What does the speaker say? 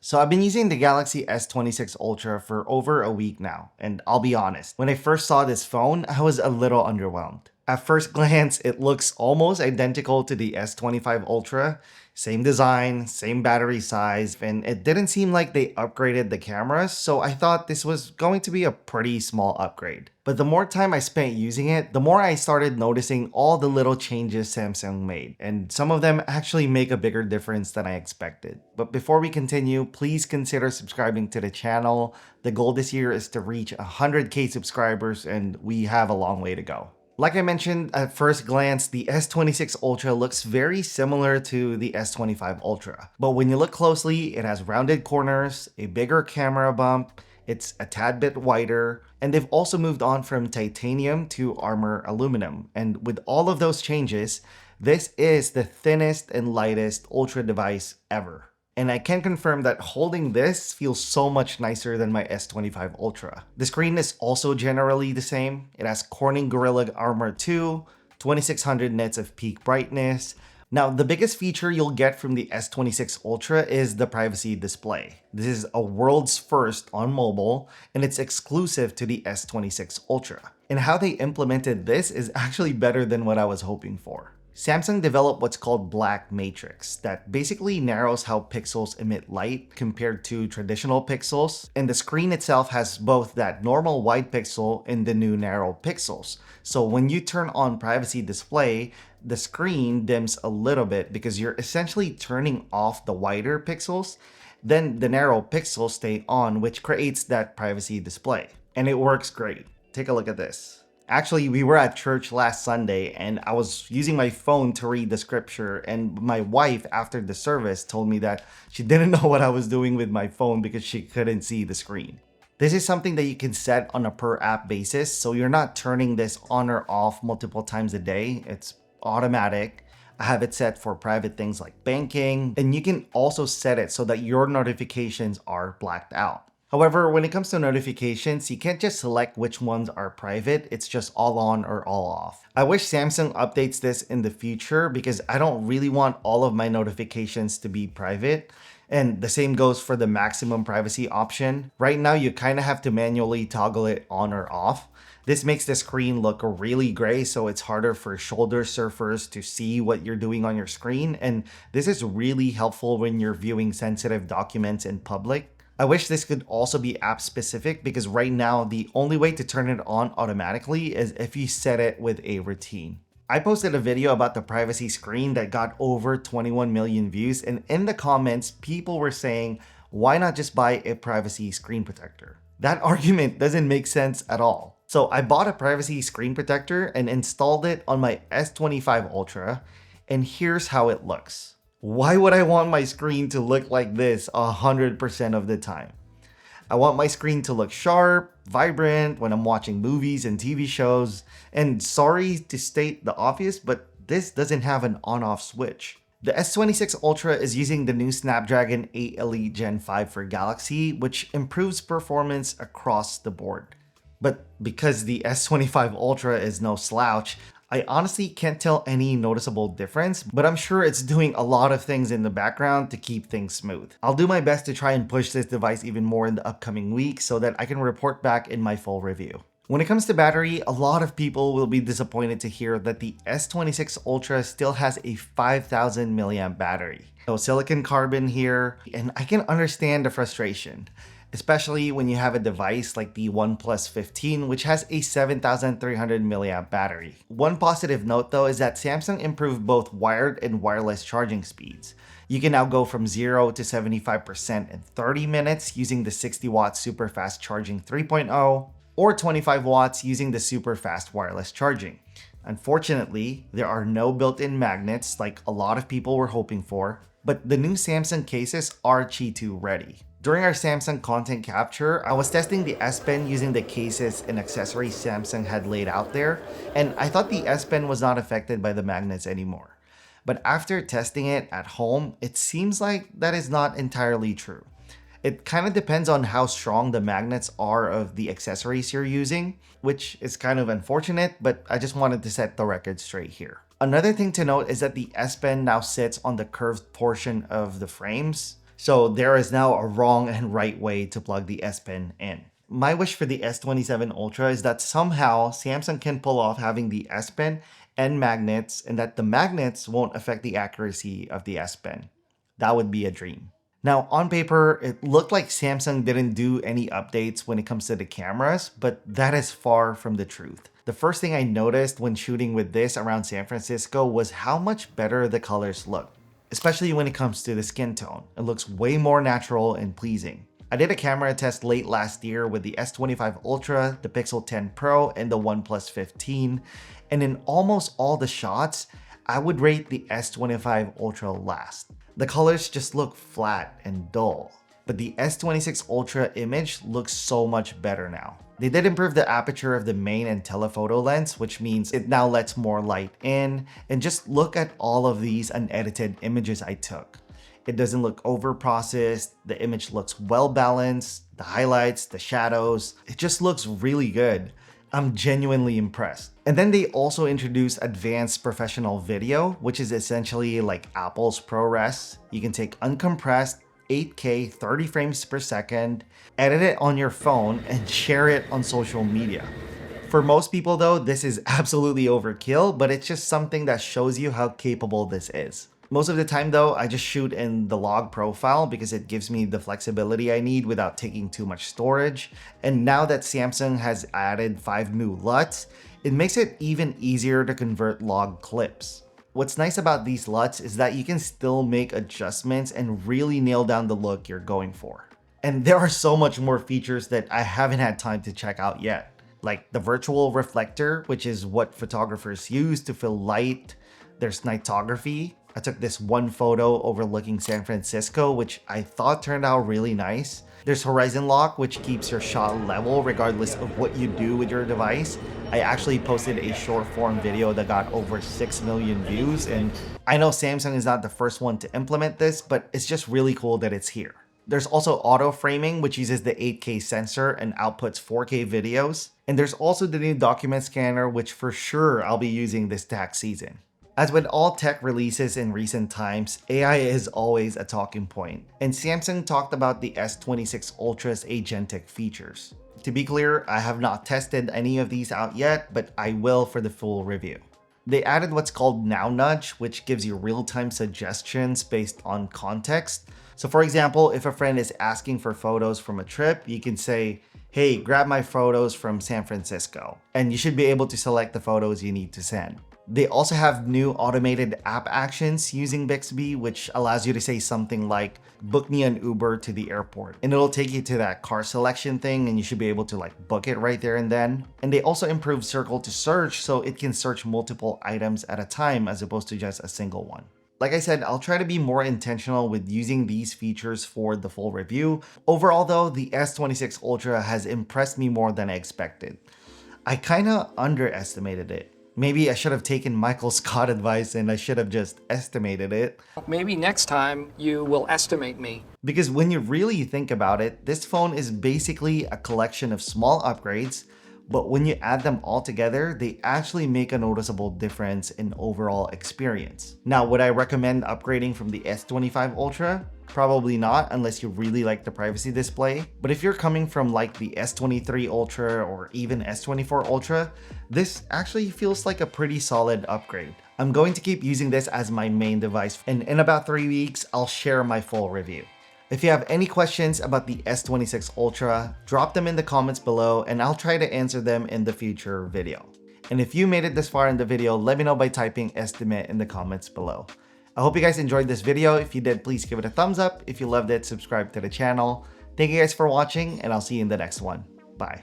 So I've been using the Galaxy S26 Ultra for over a week now, and I'll be honest, when I first saw this phone, I was a little underwhelmed. At first glance, it looks almost identical to the S25 Ultra, same design, same battery size, and it didn't seem like they upgraded the cameras, so I thought this was going to be a pretty small upgrade. But the more time I spent using it, the more I started noticing all the little changes Samsung made, and some of them actually make a bigger difference than I expected. But before we continue, please consider subscribing to the channel. The goal this year is to reach 100k subscribers, and we have a long way to go. Like I mentioned, at first glance, the S26 Ultra looks very similar to the S25 Ultra. But when you look closely, it has rounded corners, a bigger camera bump, it's a tad bit wider, and they've also moved on from titanium to armor aluminum. And with all of those changes, this is the thinnest and lightest Ultra device ever. And I can confirm that holding this feels so much nicer than my S25 Ultra. The screen is also generally the same. It has Corning Gorilla Armor 2, 2600 nits of peak brightness. Now, the biggest feature you'll get from the S26 Ultra is the privacy display. This is a world's first on mobile, and it's exclusive to the S26 Ultra. And how they implemented this is actually better than what I was hoping for. Samsung developed what's called black matrix that basically narrows how pixels emit light compared to traditional pixels, and the screen itself has both that normal wide pixel and the new narrow pixels. So when you turn on privacy display, the screen dims a little bit because you're essentially turning off the wider pixels, then the narrow pixels stay on, which creates that privacy display. And it works great. Take a look at this. Actually, we were at church last Sunday and I was using my phone to read the scripture, and my wife after the service told me that she didn't know what I was doing with my phone because she couldn't see the screen. This is something that you can set on a per app basis, so you're not turning this on or off multiple times a day. It's automatic. I have it set for private things like banking, and you can also set it so that your notifications are blacked out. However, when it comes to notifications, you can't just select which ones are private, it's just all on or all off. I wish Samsung updates this in the future because I don't really want all of my notifications to be private. And the same goes for the maximum privacy option. Right now, you kind of have to manually toggle it on or off. This makes the screen look really gray, so it's harder for shoulder surfers to see what you're doing on your screen. And this is really helpful when you're viewing sensitive documents in public. I wish this could also be app specific because right now the only way to turn it on automatically is if you set it with a routine. I posted a video about the privacy screen that got over 21 million views, and in the comments people were saying, why not just buy a privacy screen protector? That argument doesn't make sense at all. So I bought a privacy screen protector and installed it on my S25 Ultra, and here's how it looks. Why would I want my screen to look like this 100% of the time? I want my screen to look sharp, vibrant when I'm watching movies and TV shows. And sorry to state the obvious, but this doesn't have an on-off switch. The S26 Ultra is using the new Snapdragon 8 Elite Gen 5 for Galaxy, which improves performance across the board. But because the S25 Ultra is no slouch, I honestly can't tell any noticeable difference, but I'm sure it's doing a lot of things in the background to keep things smooth. I'll do my best to try and push this device even more in the upcoming weeks so that I can report back in my full review. When it comes to battery, a lot of people will be disappointed to hear that the S26 Ultra still has a 5000 mAh battery. No silicon carbon here, and I can understand the frustration, especially when you have a device like the OnePlus 15, which has a 7300 mAh battery. One positive note though is that Samsung improved both wired and wireless charging speeds. You can now go from 0 to 75% in 30 minutes using the 60 watt super fast charging 3.0, or 25 watts using the super fast wireless charging. Unfortunately, there are no built-in magnets like a lot of people were hoping for, but the new Samsung cases are Qi 2 ready. During our Samsung content capture, I was testing the S Pen using the cases and accessories Samsung had laid out there, and I thought the S Pen was not affected by the magnets anymore. But after testing it at home, it seems like that is not entirely true. It kind of depends on how strong the magnets are of the accessories you're using, which is kind of unfortunate, but I just wanted to set the record straight here. Another thing to note is that the S Pen now sits on the curved portion of the frames. So there is now a wrong and right way to plug the S Pen in. My wish for the S27 Ultra is that somehow Samsung can pull off having the S Pen and magnets, and that the magnets won't affect the accuracy of the S Pen. That would be a dream. Now, on paper, it looked like Samsung didn't do any updates when it comes to the cameras, but that is far from the truth. The first thing I noticed when shooting with this around San Francisco was how much better the colors look, especially when it comes to the skin tone. It looks way more natural and pleasing. I did a camera test late last year with the S25 Ultra, the Pixel 10 Pro, and the OnePlus 15, and in almost all the shots, I would rate the S25 Ultra last. The colors just look flat and dull, but the S26 Ultra image looks so much better now. They did improve the aperture of the main and telephoto lens, which means it now lets more light in, and just look at all of these unedited images I took. It doesn't look over-processed, the image looks well-balanced, the highlights, the shadows, it just looks really good. I'm genuinely impressed. And then they also introduced advanced professional video, which is essentially like Apple's ProRes. You can take uncompressed 8K 30 frames per second, edit it on your phone, and share it on social media. For most people though, this is absolutely overkill, but it's just something that shows you how capable this is. Most of the time though, I just shoot in the log profile because it gives me the flexibility I need without taking too much storage. And now that Samsung has added 5 new LUTs, it makes it even easier to convert log clips. What's nice about these LUTs is that you can still make adjustments and really nail down the look you're going for. And there are so much more features that I haven't had time to check out yet. Like the virtual reflector, which is what photographers use to fill light. There's nightography. I took this one photo overlooking San Francisco, which I thought turned out really nice. There's horizon lock, which keeps your shot level regardless of what you do with your device. I actually posted a short form video that got over 6 million views, and I know Samsung is not the first one to implement this, but it's just really cool that it's here. There's also auto framing, which uses the 8K sensor and outputs 4K videos. And there's also the new document scanner, which for sure I'll be using this tax season. As with all tech releases in recent times, AI is always a talking point, and Samsung talked about the S26 Ultra's Agentic features. To be clear, I have not tested any of these out yet, but I will for the full review. They added what's called Now Nudge, which gives you real-time suggestions based on context. So for example, if a friend is asking for photos from a trip, you can say, "Hey, grab my photos from San Francisco," and you should be able to select the photos you need to send. They also have new automated app actions using Bixby, which allows you to say something like, "Book me an Uber to the airport," and it'll take you to that car selection thing, and you should be able to like book it right there and then. And they also improved Circle to Search, so it can search multiple items at a time as opposed to just a single one. Like I said, I'll try to be more intentional with using these features for the full review. Overall though, the S26 Ultra has impressed me more than I expected. I kinda underestimated it. Maybe I should have taken Michael Scott advice and I should have just estimated it. Maybe next time you will estimate me. Because when you really think about it, this phone is basically a collection of small upgrades, but when you add them all together, they actually make a noticeable difference in overall experience. Now, would I recommend upgrading from the S25 Ultra? Probably not, unless you really like the privacy display. But if you're coming from like the S23 Ultra or even S24 Ultra, this actually feels like a pretty solid upgrade. I'm going to keep using this as my main device, and in about 3 weeks, I'll share my full review. If you have any questions about the S26 Ultra, drop them in the comments below and I'll try to answer them in the future video. And if you made it this far in the video, let me know by typing estimate in the comments below. I hope you guys enjoyed this video. If you did, please give it a thumbs up. If you loved it, subscribe to the channel. Thank you guys for watching, and I'll see you in the next one. Bye.